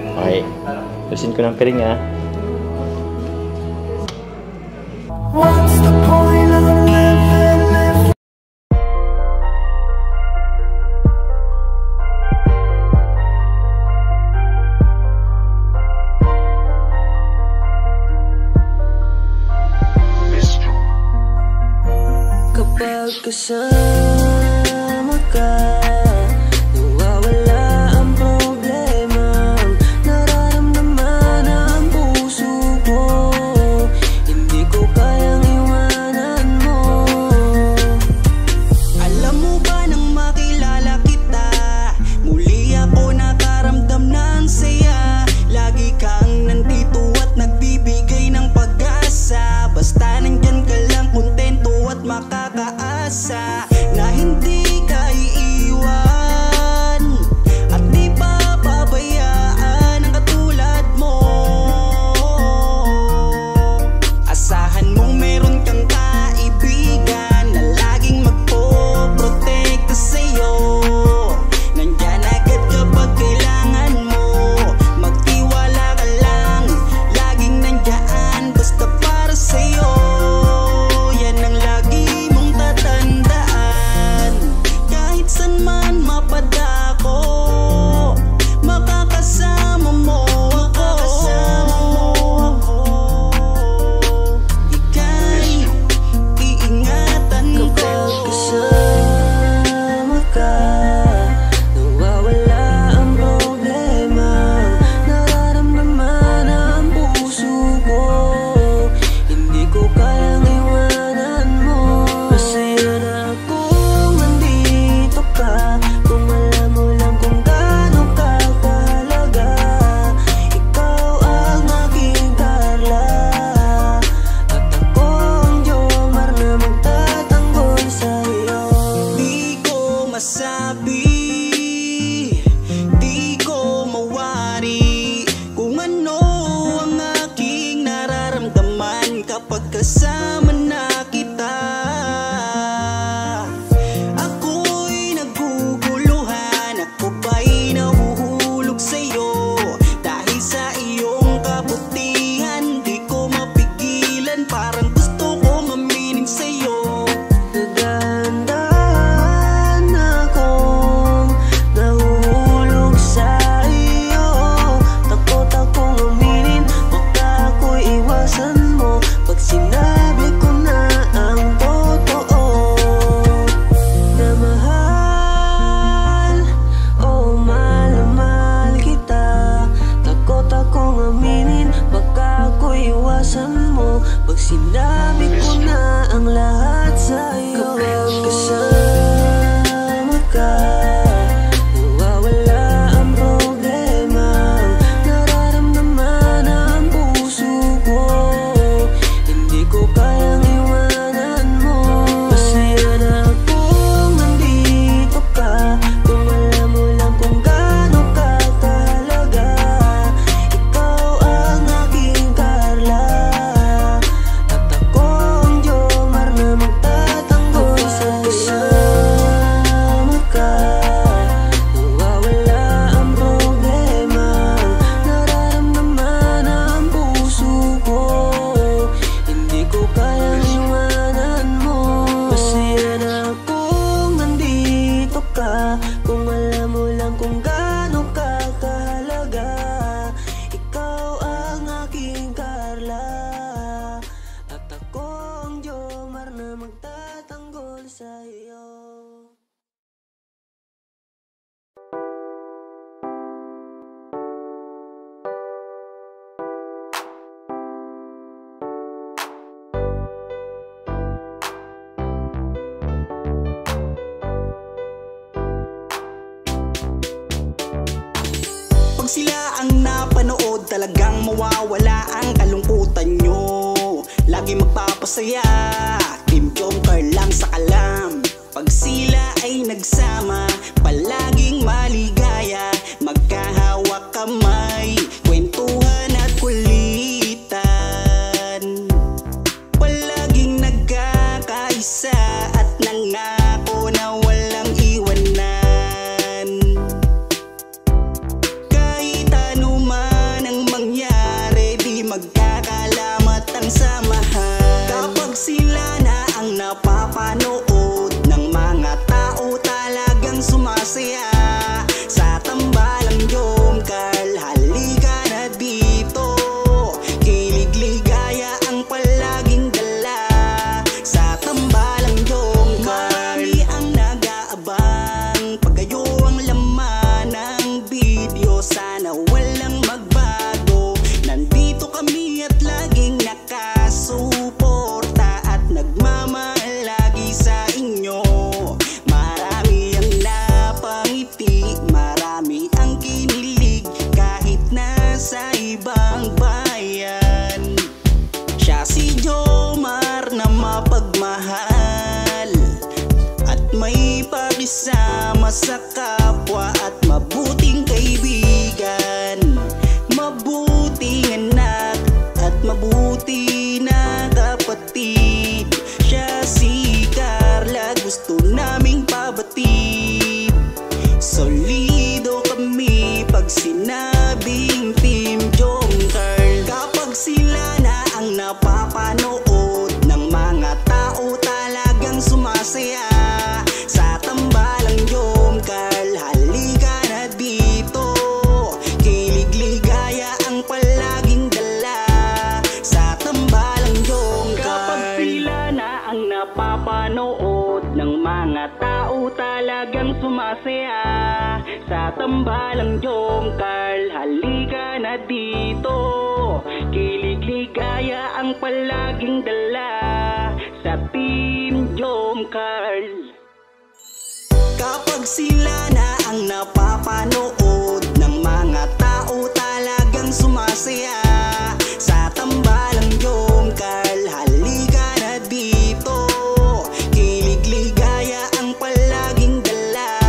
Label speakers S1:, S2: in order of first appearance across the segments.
S1: Okay. Tusin ko ng piring ha.
S2: What's the point of living? Kapag kasama ka, nawawala ang problema. Nararamdaman ang puso ko, hindi ko kayang iwanan mo. Alam mo ba nang makilala kita, muli ako nakaramdam ng saya. Lagi kang nandito at nagbibigay ng pag-asa. Basta nandyan ka lang, kontento at makakaasa na hindi ka iiwan at di papabayaan ang katulad mo. Asahan mong meron kang kaibigan na laging magpoprotekta sa'yo. Nandyan agad kapag kailangan mo, magtiwala ka lang, laging nandyan basta para sa'yo. Yan ang lagi mong tatandaan. Kahit saan man mapadako, makakasama mo ako. Ika'y iingatan ko. Kapag kasama ka, nawawala ang problema. Nararamdaman ang puso ko, hindi ko kayang iwanan mo. Masaya na akong nandito ka, kung alam mo lang kung gaano ka kahalaga. Ikaw ang aking Carla, at ako ang Jomar na magtatanggol sa'yo. Di ko masabi, di ko mawari kung ano ang aking nararamdaman kapag kasama na kita. Ako'y naguguluhan, ako ba'y nahuhulog sa'yo? Dahil sa iyong kabutihan, di ko mapigilan, parang gusto kong aminin sa'yo. Nagdahan akong nahuhulog sa iyo. Takot akong aminin, baka ako'y iwasan mo pag sinabi ko na ang totoo. Na mahal, oh mahal na mahal kita. Takot akong aminin, baka ako'y iwasan mo pag sinabi ko na ang lahat sa'yo. Kapag kasama ka, nawawala ang problema. Nararamdaman ang puso ko, hindi ko kayang iwanan mo. Masaya na akong nandito ka, kung alam mo lang kung gaano ka kahalaga. Ikaw ang aking Carla, at ako ang Jomar na magtatanggol sa'yo. Kasama ka, nawawala ang problema. Nararamdaman ang puso ko, hindi ko kayang iwanan mo. Masaya na akong nandito ka, kung alam mo lang kung gaano ka kahalaga. Ikaw ang aking Carla, at ako ang Jomar na magtatanggol sa'yo. Pag sila ang napanood, talagang mawawala ang kalungkutan nyo. Lagi magpapasaya, Team Jomcar lang sa kalam. Pag sila ay nagsama, palaging maligaya. Magkahawak kamay, kwentuhan at kulitan. Palaging nagkakaisa at nangako na walang iwanan. Kahit ano man tambalang Jomcarl, halika na dito. Kilig-ligaya ang palaging dala sa Team Jomcarl. Kapag sila na ang napapanood ng mga tao talagang sumasaya sa tambalang Jomcarl, halika na dito. Kilig-ligaya ang palaging dala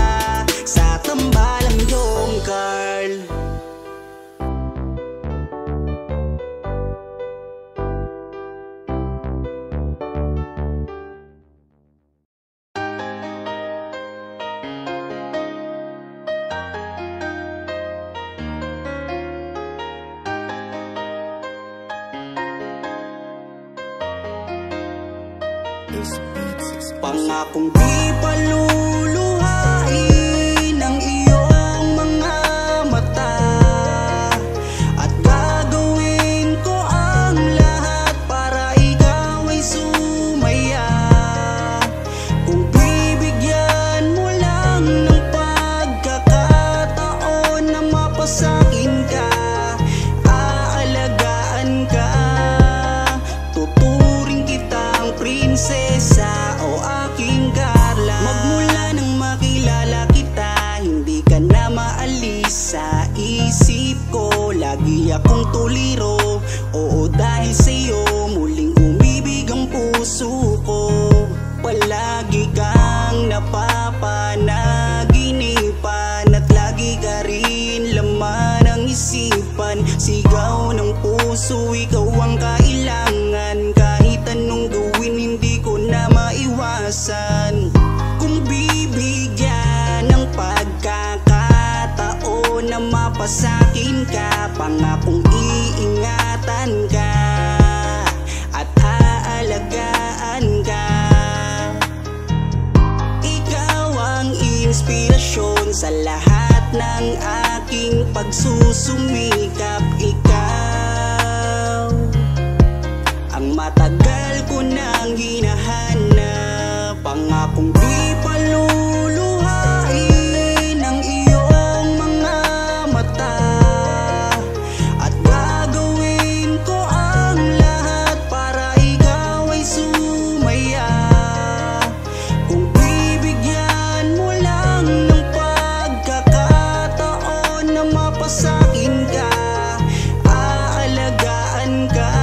S2: sa tambalang Jomcarl. Pangakong di paluluhain ang iyong mga mata, at gagawin ko ang lahat para ikaw ay sumaya. Kung bibigyan mo lang ng pagkakataon na mapasakin ka, aalagaan ka, tuturing kitang prinsesa o aking Carla. Magmula nang makilala kita, hindi ka na maalis sa isip ko. Lagi akong tuliro, oo dahil sa'yo muling umibig ang puso ko. Palagi kang napapanaginipan at lagi ka rin laman ng isipan. Sigaw ng puso, ikaw ang kailangan. Kahit anong gawin hindi ko na maiwasan. Kung bibigyan ng pagkakataon na mapasakin ka, pangakong iingatan ka at aalagaan ka. Ikaw ang inspirasyon sa lahat ng aking pagsusumikap. Ikaw ang matagal ko nang hinahanap. Pangakong di paluluhain ang iyong mga mata, at gagawin ko ang lahat para ikaw ay sumaya. Kung bibigyan mo lang ng pagkakataon na mapasakin ka, aalagaan ka,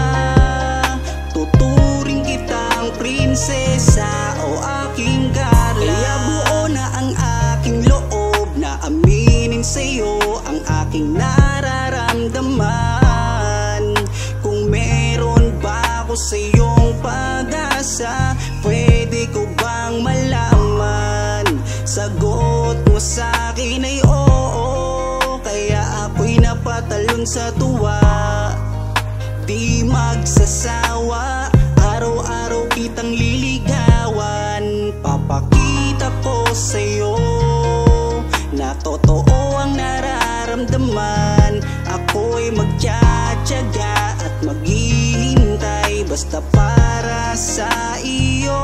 S2: tuturing kitang prinsesa o aking Carla. Kaya buo na ang aking loob na aminin sa'yo ang aking nararamdaman. Kung meron ba ako sa'yong pag-asa, pwede ko bang malaman? Sagot mo sa'kin ay oo, kaya ako'y napatalon sa tuwa. Di magsasawa, araw-araw kitang liligawan. Papakita ko sa'yo na totoo ang nararamdaman. Ako'y magtsatsaga at maghihintay basta para sa iyo.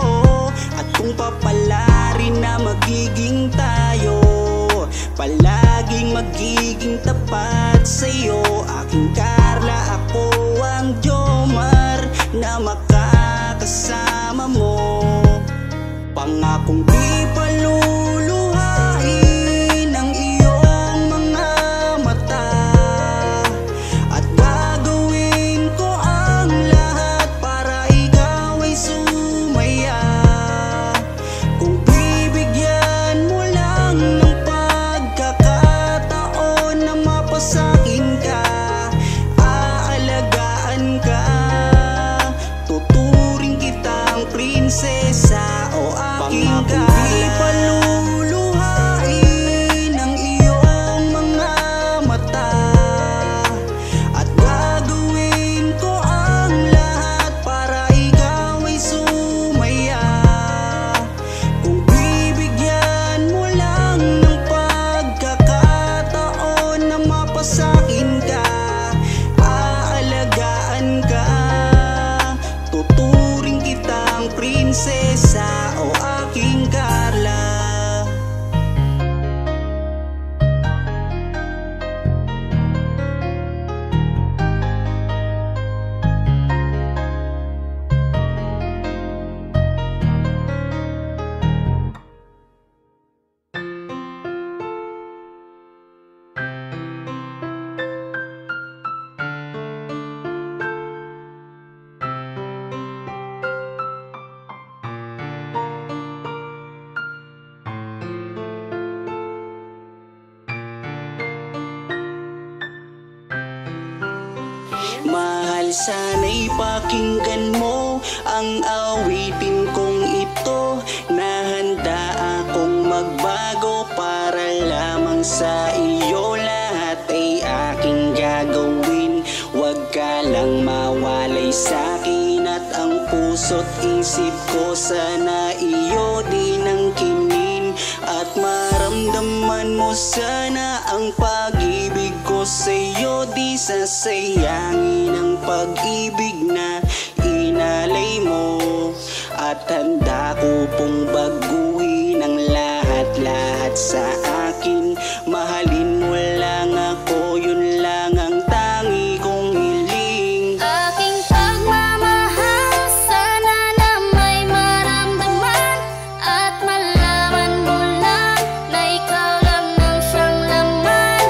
S2: At kung papalarin na magiging tayo, palaging magiging tapat sa'yo. Aking Carla, ako ang Jomar na makakasama mo. Pangakong di paluluhain ang iyong mga mata, at gagawin ko ang lahat para ikaw ay sumaya. Kung bibigyan mo lang ng pagkakataon na mapasakin ka, aalagaan ka, tuturing kitang prinsesa o aking Carla. mahal, sana'y pakinggan mo ang awitin kong ito, na handa akong magbago para lamang sa iyo. Lahat ay aking gagawin, wag ka lang mawalay sa'kin, at ang puso't isip ko sana iyo din ang kinin, at maramdaman mo sana ang pag-ibig ko sa'yo. Di sasayangin ang pag-ibig na inalay mo, at handa ko pong baguhin ang lahat-lahat sa akin. Mahalin mo lang ako, yun lang ang tangi kong hiling.
S3: Aking pagmamahal, sana na may maramdaman, at malaman mo lang na ikaw lang ang siyang laman.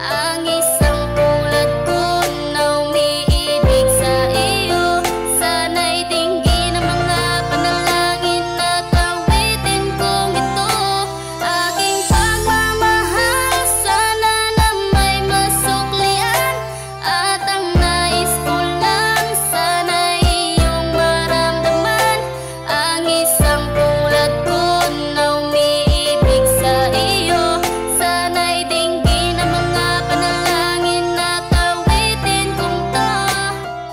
S3: Ang isang tulad ko na umiibig sa iyo, sana'y dinggin ang mga panalangin at awitin kong ito. Aking pagmamahal, sana na may masuklian, at ang nais ko lang sana'y iyong maramdaman. Ang isang tulad ko na umiibig sa iyo, sana'y dinggin ang mga panalangin at awitin kong to.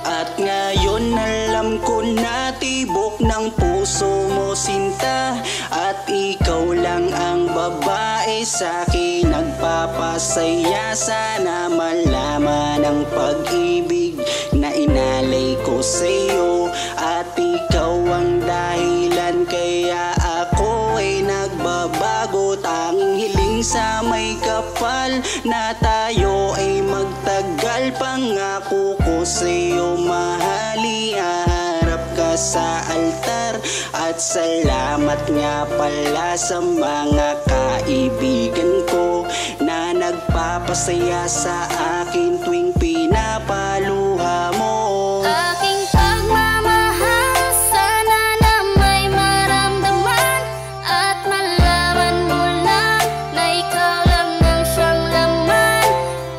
S2: At ngayon alam ko na tibok ng puso mo sinta, at ikaw lang ang babae sa'kin nagpapasaya. Sana malaman ang pag-ibig na inalay ko sa'yo, at ikaw ang dahilan kaya ako ay nagbabago. Tanging hiling sa may kapal na tayo ay magtagal. Pangako ko sa'yo mahali, haharap ka sa altar. At salamat nga pala sa mga kaibigan ko na nagpapasaya sa akin tuwing pinapaluha mo.
S3: Aking pagmamahal, sana na may maramdaman, at malaman mo lang na ikaw lang ang siyang laman.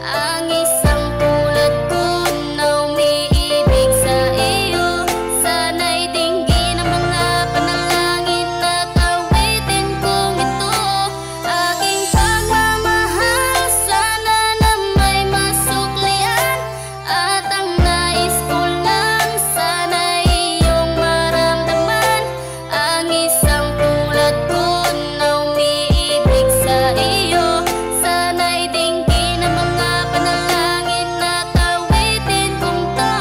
S3: Ang isang tulad ko na umiibig sa iyo, sana'y dinggin ang mga panalangin at awitin kong ito. Aking pagmamahal, sana na may masuklian, at ang nais ko lang sana'y iyong maramdaman. Ang isang tulad ko na umiibig sa iyo, sana'y dinggin ang mga panalangin at awitin kong to.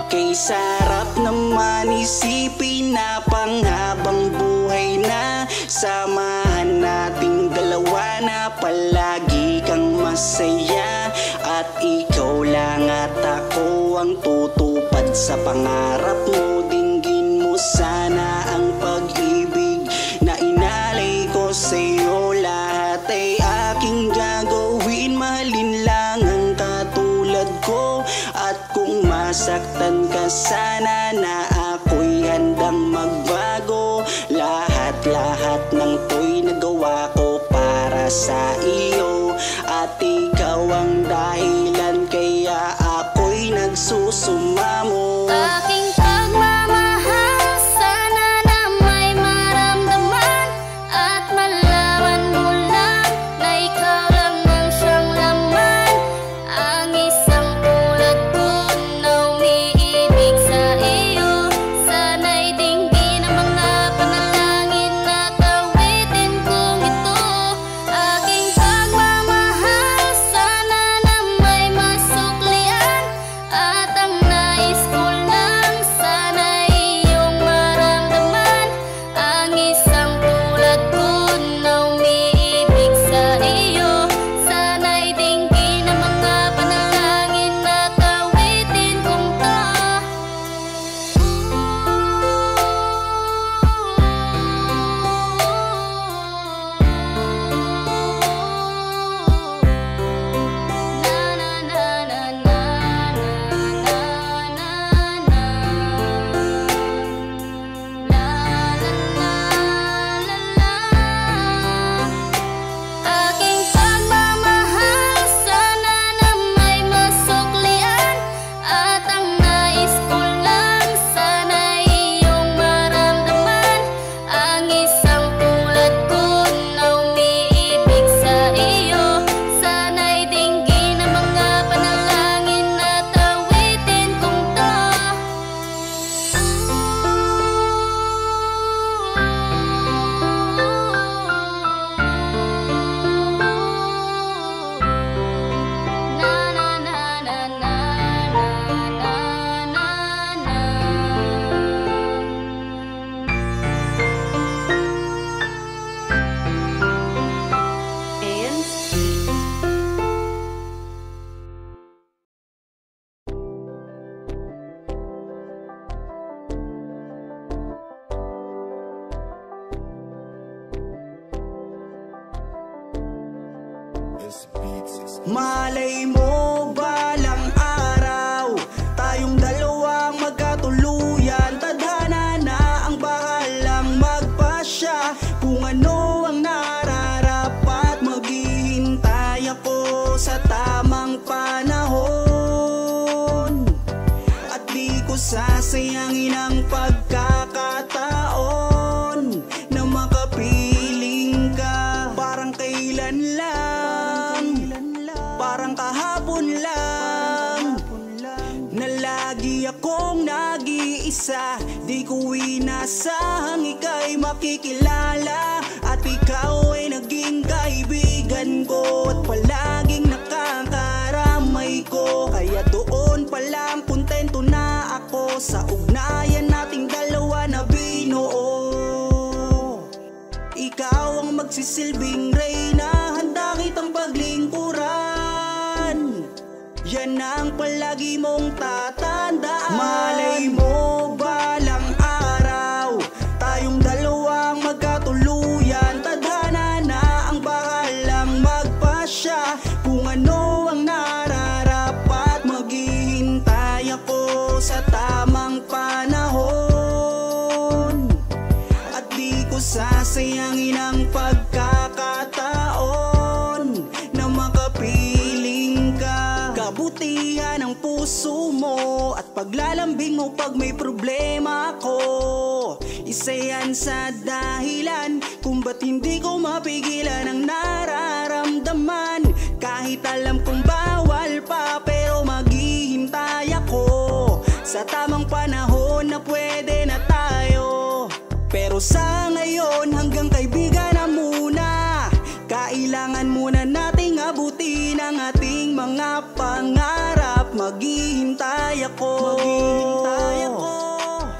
S2: Kay sarap naman isipin na panghabang buhay na samahan nating dalawa, na palagi kang masaya, at ikaw lang at ako ang tutupad sa pangarap mo. Dinggin mo sana ang pag-ibig na inalay ko sa'yo. Lahat ay aking gagawin, mahalin lang ang katulad ko, at kung masaktan ka sana na ako'y handang magbago. Lahat-lahat ng to'y nagawa ko para sa iyo, at ikaw ang dahilan kaya ako'y nagsusumamo.
S3: Aking pagmamahal, sana na may maramdaman, at malaman mo lang na ikaw lang ang siyang laman. Ang isang tulad ko na umiibig sa iyo, sana'y dinggin ang mga panalangin at awitin kong ito. Aking pagmamahal, sana na may masuklian, at ang nais
S2: Malay mo balang araw tayong dalawang magkatuluyan. Tadhana na ang bahalang magpasya kung ano ang nararapat. Maghihintay ako sa tamang panahon at di ko sasayangin ang pagkakataon na makapiling ka. Parang kailan lang, parang kahapon lang, na lagi akong nag-iisa. Di ko inasahang ika'y makikilala at ikaw ay naging kaibigan ko at palaging nakakaramay ko. Kaya doon palang kontento na ako sa ugnayan nating dalawa na binuo. Ikaw ang magsisilbing reyna, handa kitang paglingkuran. Yan ang palagi mong tatandaan. Malay mo balang araw tayong dalawang magkatuluyan. Tadhana na ang bahalang magpasya kung ano ang nararapat. Maghihintay ako sa tamang panahon at di ko sasayangin ang pagkakataon na makapiling ka. Kabutihan ng puso mo at paglalambing mo pag may problema ako, isa yan sa dahilan kung ba't hindi ko mapigilan ang nararamdaman. Kahit alam kong bawal pa, pero maghihintay ako sa tamang panahon na pwede na tayo. Pero sa ngayon hanggang kaibigan na muna. Kailangan muna nating abutin ang ating mga pangarap. Maghihintay ako,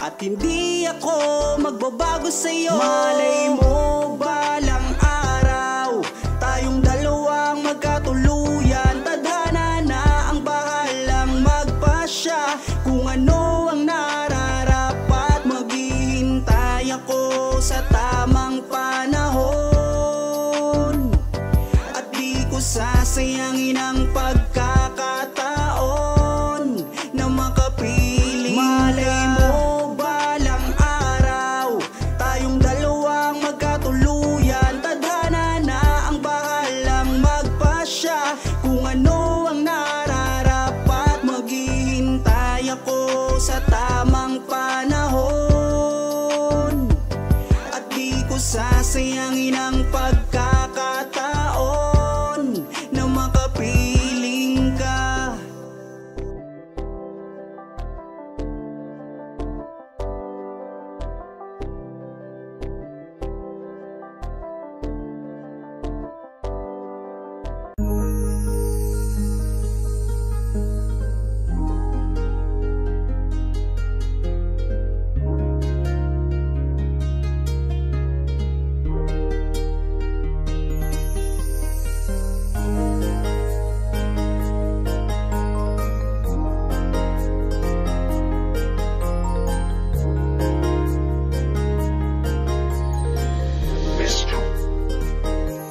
S2: at hindi ako magbabago sa'yo. Malay mo balang araw tayong dalawang magkatuluyan. Tadhana na ang bahalang magpasya kung ano ang nararapat. Maghihintay ako sa tamang panahon at di ko sasayangin ang pagkakataon na makapiling. Malay mo balang araw tayong dalawang magkatuluyan. Tadhana na ang bahalang magpasya kung ano ang nararapat. Maghihintay ako sa tamang panahon at di ko sasayangin ang pagkakataon na makapiling ka.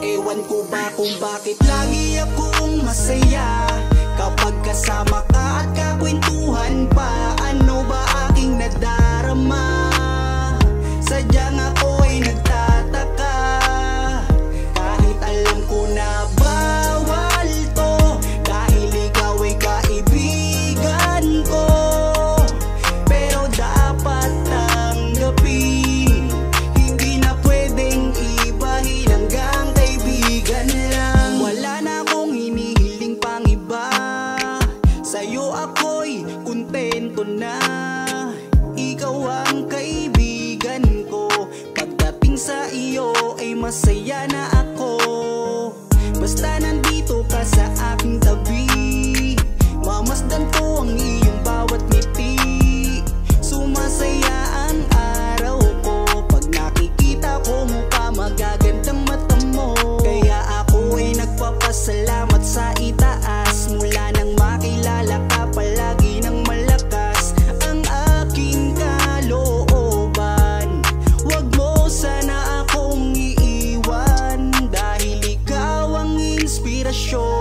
S2: Ewan ko ba kung bakit lagi akong masaya kapag kasama ka at kakwentuhan pa. Ano ba aking nadarama? Sadyang ako ay nagtataka, kahit alam ko na bawal to, dahil ikaw ay kaibigan ko. Pero dapat tanggapin, hindi na pwedeng ibahin hanggang kaibigan lang. Wala na akong hinihiling pang iba, sa'yo ako'y kontento na. Ikaw ang kaibigan ko, pagdating sa iyo ay masaya na ako. Basta nandito ka sa aking tabi, mamasdan ko ang iyong bawat ngiti. Sumasaya ang araw ko pag nakikita ko mukha magagandang mata mo. Kaya ako ay nagpapasalamat sa itaas, mula nang makilala ka palagi ng malakas ang aking kalooban. Wag mo sana akong iiwan, dahil ikaw ang inspirasyon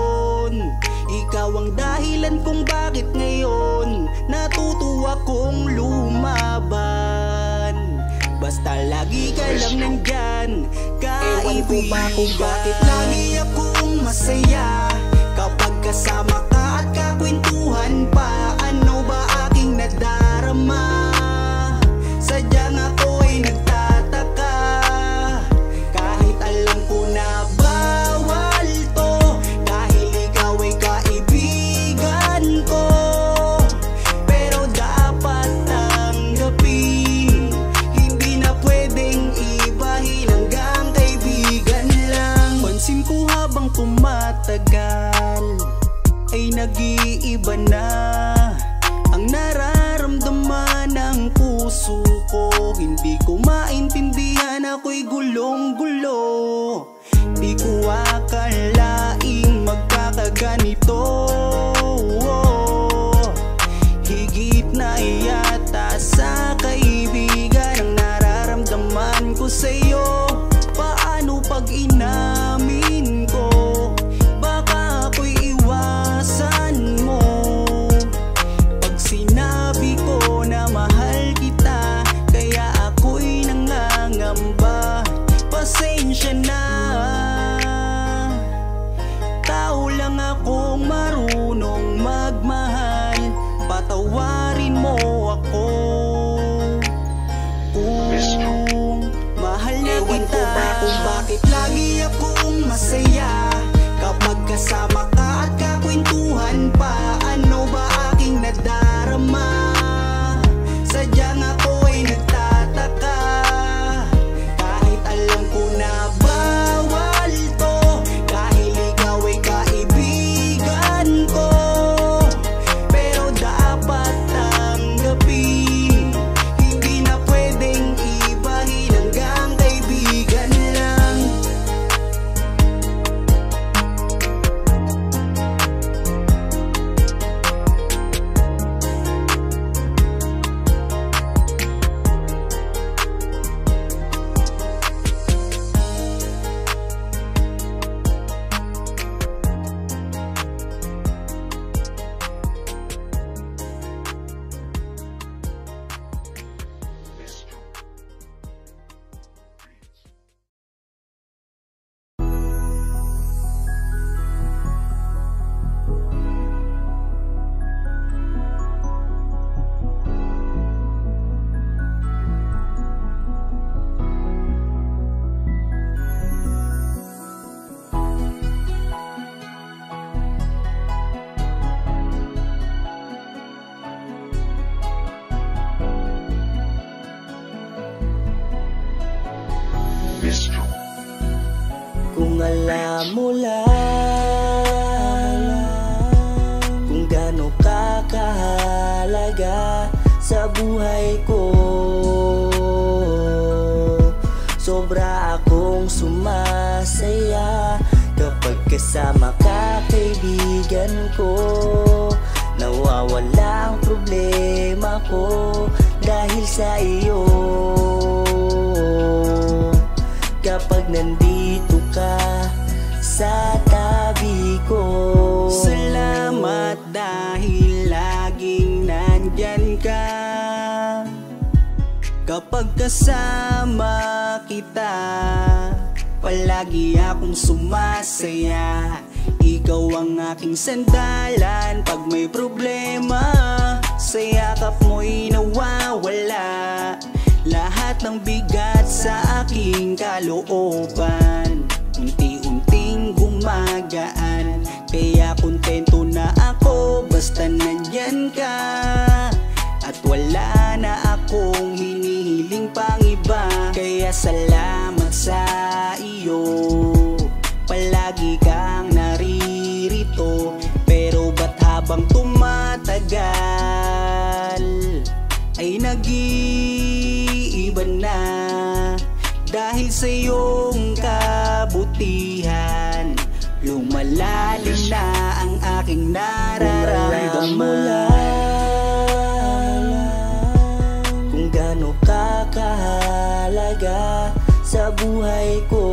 S2: dahilan kung bakit ngayon natutuwa kong lumaban. Basta lagi ka lang nandyan, kaibigan. Kung bakit lagi akong masaya kapag kasama ka at kakwentuhan pa. Ano ba aking nadarama? Sadyang ako'y nagtataka, kahit alam ko na bawal to, dahil ikaw ay kaibigan ko. Pero dapat tanggapin, hindi na pwedeng ibahin, hanggang kaibigan lang. Pansin ko habang tumatagal ay nag-iiba na ang nararamdaman ng puso ko. Hindi ko maintindihan, ako'y gulong-gulo. Di ko akalaing magkakaganito. Higit na yata sa kaibigan ang nararamdaman ko sa'yo. Paano pag inamin ko? Baka ako'y iwasan mo. Pag sinabi ko na mahal kita, kaya ako'y nangangamba. Pasensya na, tao lang akong marunong magmahal. Patawarin mo ako kung mahal na kita. Kung bakit lagi akong masaya kapag kasama ka at kakwentuhan pa. Ano ba aking nadarama? Sadyang ako'y nagtataka, kahit alam ko na bawal to, dahil ikaw ay kaibigan ko. Pero dapat tanggapin, hindi na pwedeng ibahin, hanggang kaibigan lang. Kung alam mo lang kung gaano ka kahalaga sa buhay ko, sobra akong sumasaya kapag kasama ka, kaibigan ko. Nawawala ang problema ko dahil sa iyo. Kapag nandito ka sa tabi ko, salamat dahil laging nandyan ka. Kapag kasama kita, palagi akong sumasaya. Ikaw ang aking sandalan pag may problema. Sa yakap mo'y nawawala lahat ng bigat sa aking kalooban. Unti-unting gumagaan, kaya kontento na ako basta nandyan ka. At wala na akong hinihiling pang iba, kaya salamat sa iyo. Palagi kang naririto, pero ba't habang tumatagal ay nag-iiba na? Dahil sa iyong kabutihan, lumalalim na ang aking nararamdaman. Kung gaano ka kahalaga sa buhay ko,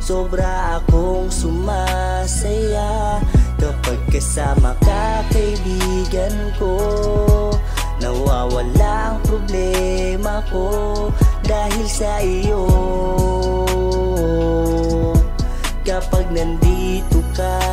S2: sobra akong sumasaya kasama ka, kaibigan ko, nawawala ang problema ko dahil sa iyo. Kapag nandito ka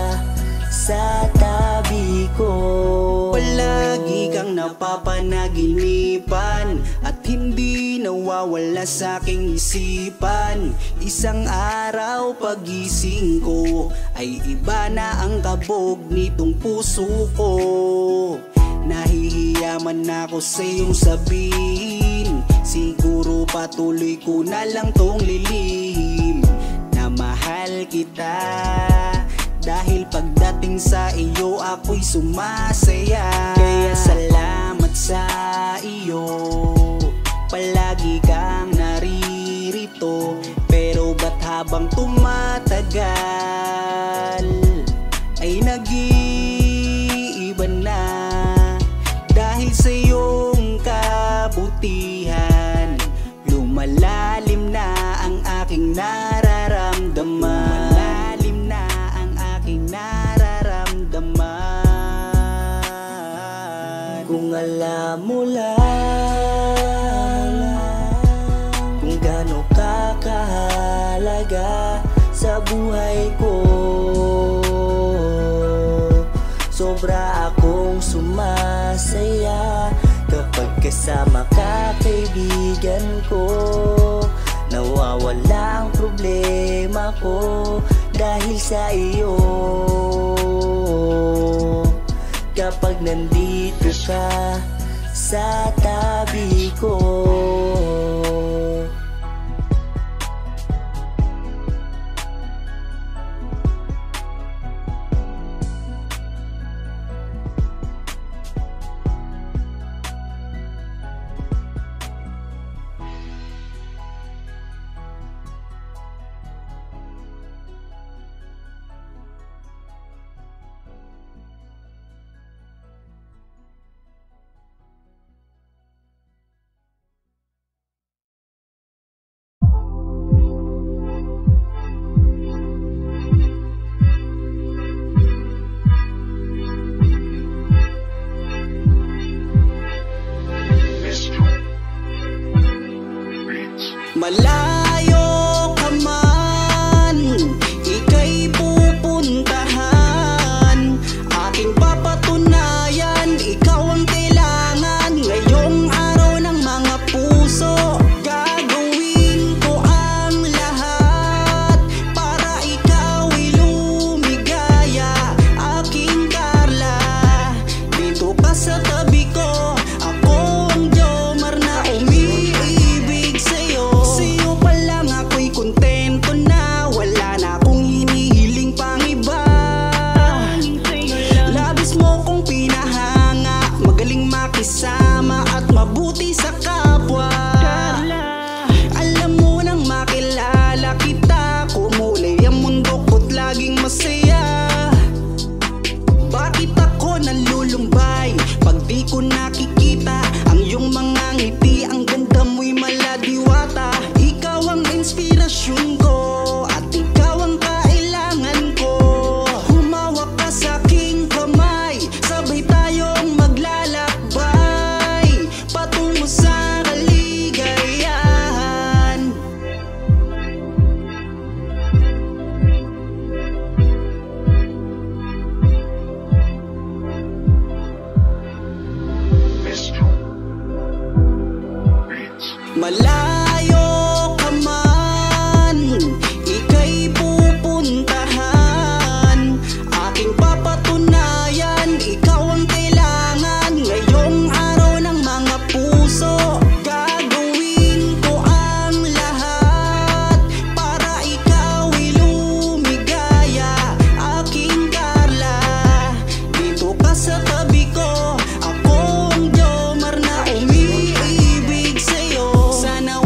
S2: sa tabi ko, palagi kang napapanaginipan at hindi nawawala sa aking isipan. Isang araw pagising ko ay iba na ang kabog nitong puso ko. Nahihiyaman ako sa iyong sabihin, siguro patuloy ko na lang tong lilihim na mahal kita. Dahil pagdating sa iyo ako'y sumasaya. Kaya salamat sa iyo, palagi kang naririto. Pero ba't habang tumatagal ay nag-iiba na? Dahil sa iyong kabutihan, lumalalim na ang aking nararamdaman. Kung alam mo lang kung gaano ka kahalaga sa buhay ko, sobra akong sumasaya kapag kasama ka, kaibigan ko. Nawawala ang problema ko dahil sa iyo. Kapag nandito ka sa tabi ko, malayo ka man, ika'y pupuntahan. Aking papatunayan, ikaw ang kailangan ngayong araw ng mga puso. Gagawin ko ang lahat para ikaw'y lumigaya. Aking Carla, dito ka sa tabi ko, ako ang Jomar na umiibig sa'yo. Sa'yo pa lang ako'y kontento na, wala na akong hinihiling pang iba. Labis mo kong pinahanga, magaling makisama at mabuti sa kapwa. Alam mo nang makilala kita, kumulay ang mundo ko't laging masaya. Bakit ako nalulumbay pag di ko nakikita ang iyong mga ngiti? Ang ganda mo'y maladiwata. Ikaw ang inspirasyon ko at ikaw ang kailangan ko. Humawak ka sa aking kamay, sabay tayong maglalakbay patungo sa kaligayahan. Malayo ka man, ika'y pupuntahan. Aking papatunayan, ikaw ang kailangan ngayong araw ng mga puso. Gagawin ko ang lahat para ikaw'y lumigaya. Aking Carla, dito ka sa tabi ko, ako ang Jomar na umiibig sa'yo. Sana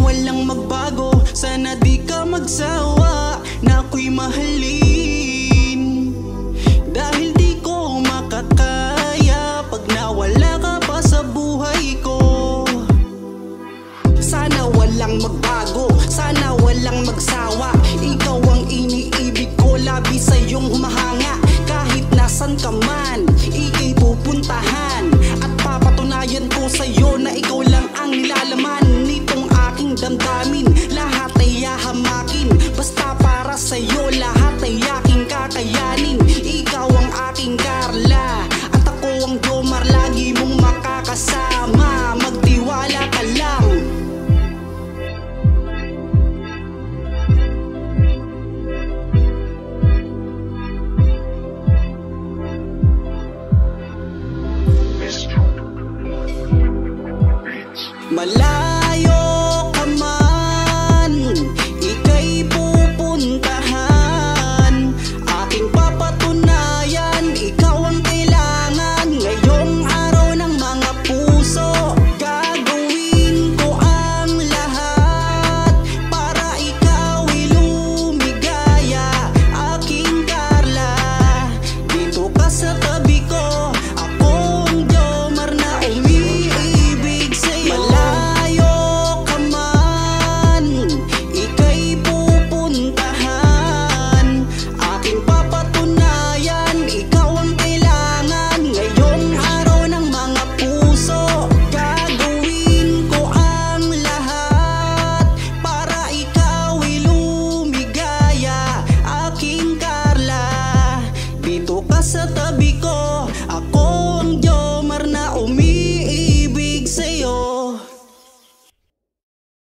S2: nasan ka man, ika'y pupuntahan. At papatunayan ko sa'yo na ikaw lang ang nilalaman nitong aking damdamin. Lahat ay hahamakin, basta para sa'yo lahat ay aking kakayanin. Ikaw ang aking Carla, at ako ang Jomar, lagi mong makakasama. Magtiwala ka lang. Malayo